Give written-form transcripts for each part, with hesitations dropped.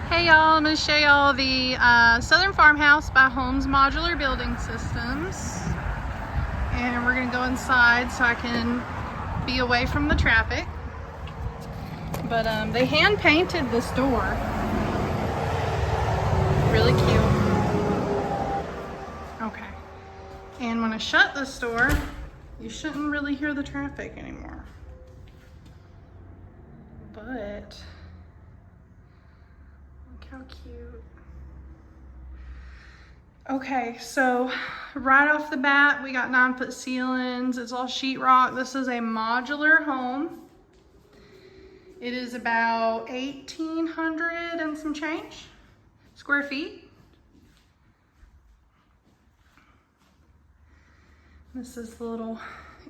Hey y'all, I'm going to show y'all the Southern Farmhouse by Holmes Modular Building Systems. And we're going to go inside so I can be away from the traffic. But they hand painted this door. Really cute. Okay. And when I shut this door, you shouldn't really hear the traffic anymore. But how cute. Okay, so right off the bat, we got 9-foot ceilings. It's all sheetrock. This is a modular home. It is about 1,800 and some change square feet. This is the little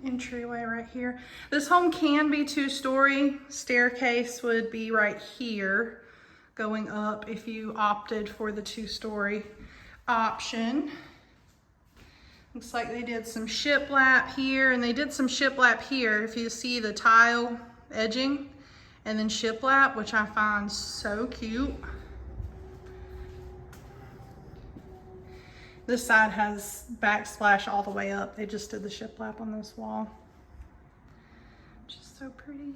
entryway right here. This home can be 2-story. Staircase would be right here, going up if you opted for the 2-story option. Looks like they did some shiplap here, and they did some shiplap here. If you see the tile edging and then shiplap, which I find so cute. This side has backsplash all the way up. They just did the shiplap on this wall, which is so pretty.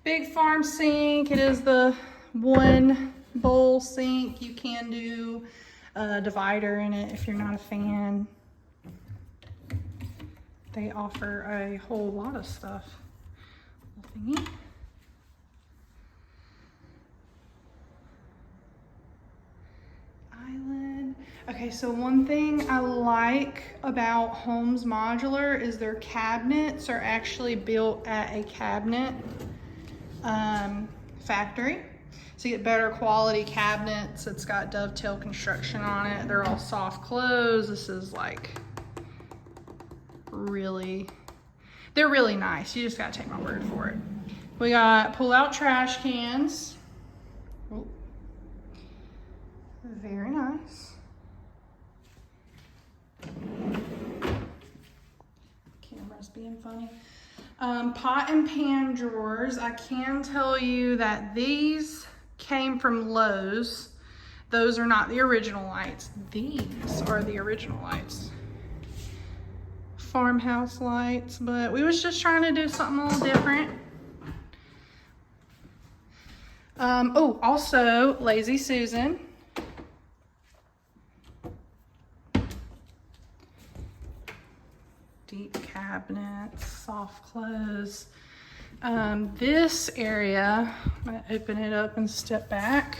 Big farm sink. It is the 1 bowl sink. You can do a divider in it if you're not a fan. They offer a whole lot of stuff. Little thingy. Island. Okay, so one thing I like about Holmes Modular is their cabinets are actually built at a cabinet factory. So you get better quality cabinets. It's got dovetail construction on it. They're all soft close. This is like they're really nice. You just gotta take my word for it. We got pull-out trash cans. Oh, very nice. Camera's being funny. Pot and pan drawers. I can tell you that these came from Lowe's. Those are not the original lights. These are the original lights. Farmhouse lights, but we was just trying to do something a little different. Oh, also Lazy Susan. Deep cabinets, soft close. This area, I'm gonna open it up and step back.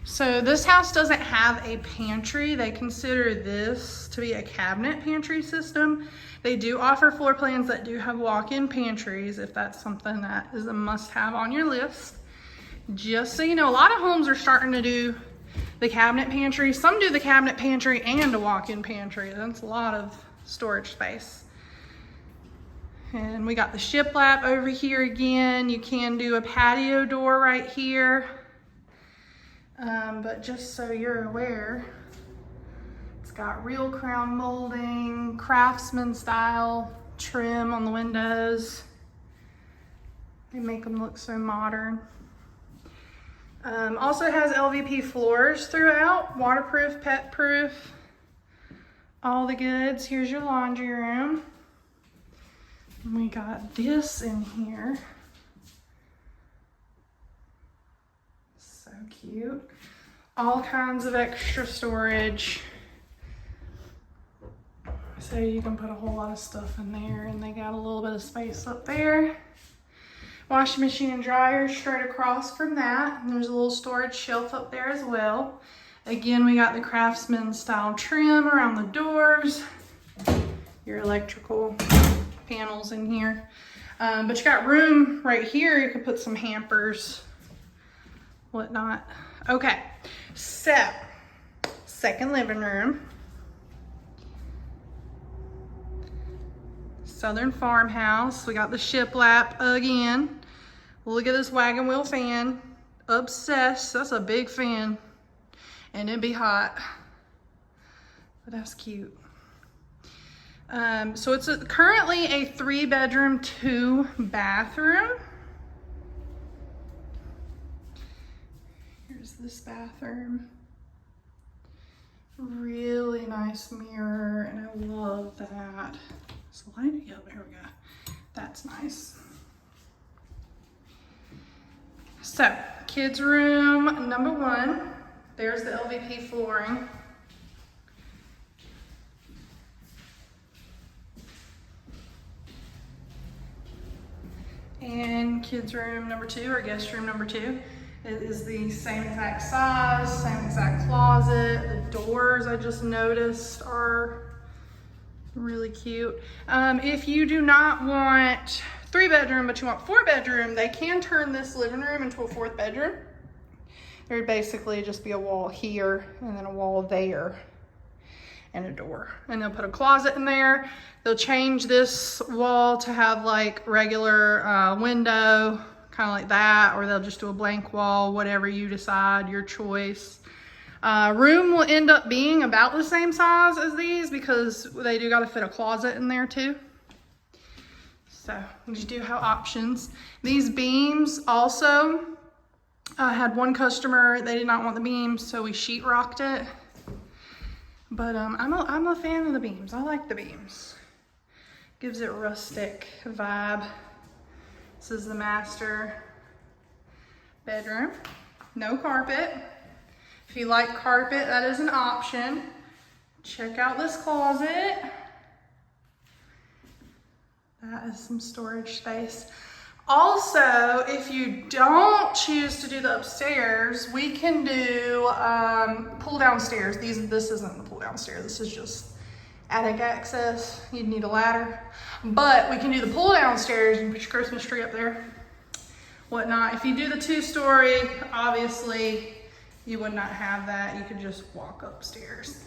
So this house doesn't have a pantry. They consider this to be a cabinet pantry system. They do offer floor plans that do have walk-in pantries if that's something that is a must-have on your list. Just so you know, a lot of homes are starting to do the cabinet pantry. Some do the cabinet pantry and a walk-in pantry. That's a lot of storage space. And we got the shiplap over here again. You can do a patio door right here. But just so you're aware, it's got real crown molding, craftsman style trim on the windows. They make them look so modern. Also has LVP floors throughout, waterproof, pet proof, all the goods. Here's your laundry room. And we got this in here. So cute. All kinds of extra storage. So you can put a whole lot of stuff in there, and they got a little bit of space up there. Washing machine and dryer straight across from that. And there's a little storage shelf up there as well. Again, we got the craftsman style trim around the doors. Your electrical panels in here. But you got room right here. You could put some hampers, whatnot. Okay, so second living room. Southern Farmhouse. We got the shiplap again. Look at this wagon wheel fan. Obsessed. That's a big fan. And it'd be hot. But that's cute. So it's currently a 3-bedroom, 2-bathroom. Here's this bathroom. Really nice mirror, and I love that. Slide, yep, there we go. That's nice. So, kids room number 1. There's the LVP flooring. And kids room number 2, or guest room number 2. It is the same exact size, same exact closet. The doors I just noticed are really cute. If you do not want 3-bedroom, but you want 4-bedroom, they can turn this living room into a 4th bedroom. There would basically just be a wall here and then a wall there and a door. And they'll put a closet in there. They'll change this wall to have like regular window, kind of like that, or they'll just do a blank wall, whatever you decide, your choice. Room will end up being about the same size as these because they do got to fit a closet in there too. So you do have options. These beams also, I had one customer, they did not want the beams, so we sheetrocked it. But I'm a fan of the beams. I like the beams. Gives it a rustic vibe. This is the master bedroom. No carpet. If you like carpet, that is an option. Check out this closet. That is some storage space. Also, if you don't choose to do the upstairs, we can do pull down stairs. This isn't the pull down stairs. This is just attic access. You'd need a ladder. But we can do the pull down stairs. You can put your Christmas tree up there, whatnot. If you do the 2-story, obviously you would not have that. You could just walk upstairs.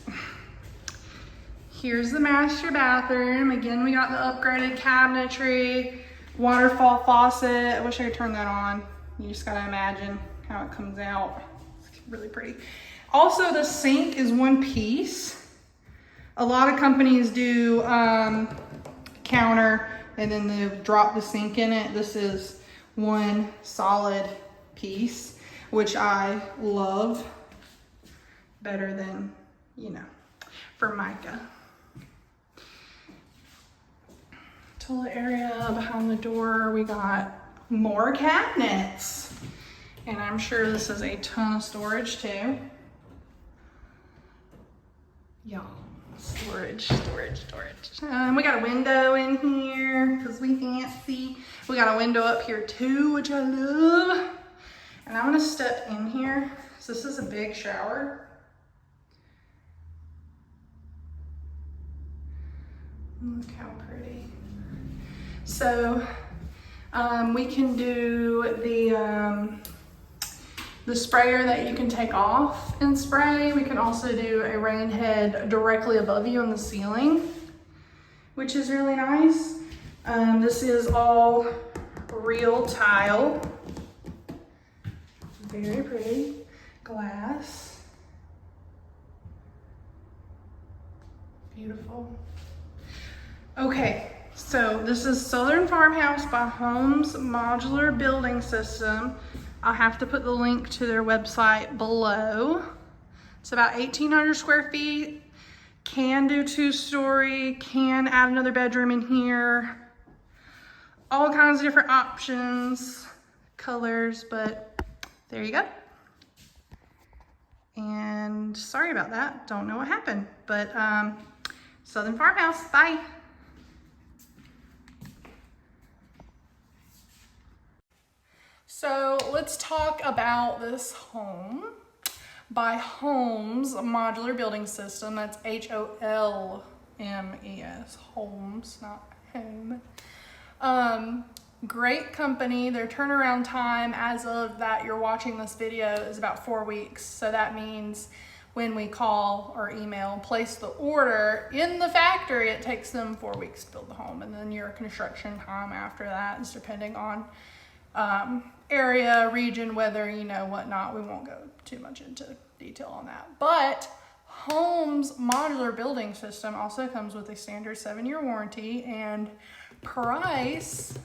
Here's the master bathroom. Again, we got the upgraded cabinetry, waterfall faucet. I wish I could turn that on. You just gotta imagine how it comes out. It's really pretty. Also, the sink is one piece. A lot of companies do counter and then they drop the sink in it. This is one solid piece, which I love better than, you know, Formica. Toilet area behind the door, we got more cabinets. And I'm sure this is a ton of storage too. Y'all, storage. We got a window in here because we fancy. We got a window up here too, which I love. And I'm gonna step in here. So this is a big shower. Look how pretty. So we can do the sprayer that you can take off and spray. We can also do a rain head directly above you on the ceiling, which is really nice. This is all real tile. Very pretty. Glass. Beautiful. Okay, so this is Southern Farmhouse by Holmes Modular Building System. I'll have to put the link to their website below. It's about 1,800 square feet. Can do 2-story, can add another bedroom in here. All kinds of different options, colors, but there you go. And sorry about that, don't know what happened, but Southern Farmhouse, bye. So let's talk about this home by Holmes Modular Building System. That's Holmes, Holmes, not home. Great company. Their turnaround time as of that you're watching this video is about 4 weeks. So that means when we call or email, place the order in the factory, it takes them 4 weeks to build the home. And then your construction time after that is depending on area, region, weather, you know, whatnot. We won't go too much into detail on that. But Holmes Modular Building System also comes with a standard 7-year warranty, and price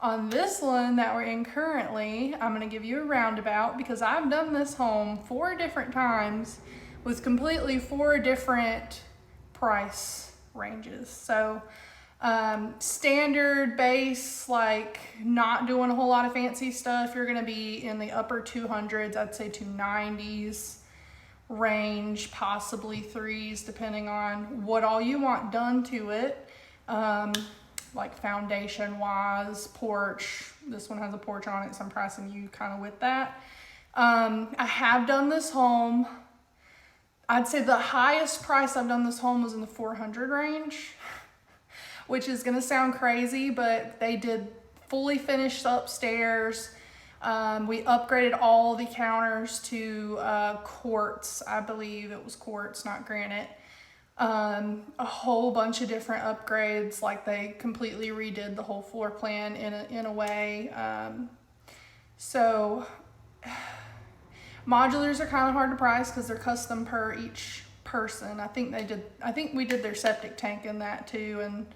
On this one that we're in currently, I'm gonna give you a roundabout because I've done this home 4 different times with completely 4 different price ranges. So standard base, like not doing a whole lot of fancy stuff, you're gonna be in the upper 200s, I'd say 290s range, possibly 3s, depending on what all you want done to it. Like foundation wise, porch. This one has a porch on it, so I'm pricing you kind of with that. I have done this home. I'd say the highest price I've done this home was in the 400 range, which is gonna sound crazy, but they did fully finished upstairs. We upgraded all the counters to quartz. I believe it was quartz, not granite. A whole bunch of different upgrades, like they completely redid the whole floor plan in a way. So modulars are kind of hard to price because they're custom per each person. I think we did their septic tank in that too, and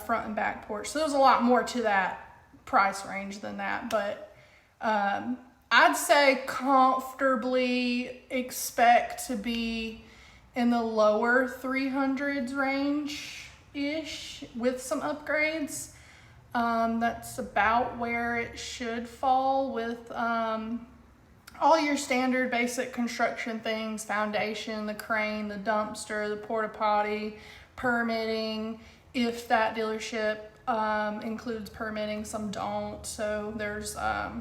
front and back porch. So there's a lot more to that price range than that, but I'd say comfortably expect to be in the lower 300s range-ish with some upgrades. That's about where it should fall with all your standard basic construction things, foundation, the crane, the dumpster, the porta potty, permitting, if that dealership includes permitting, some don't. So there's a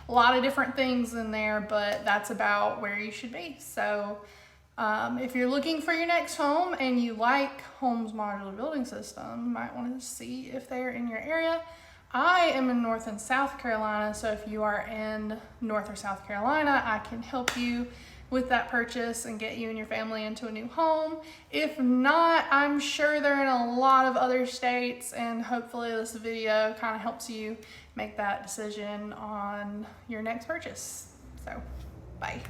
lot of different things in there, but that's about where you should be. So if you're looking for your next home and you like Holmes Modular Building Systems, you might want to see if they're in your area. I am in North and South Carolina, so if you are in North or South Carolina, I can help you with that purchase and get you and your family into a new home. If not, I'm sure they're in a lot of other states, and hopefully this video kind of helps you make that decision on your next purchase. So, bye.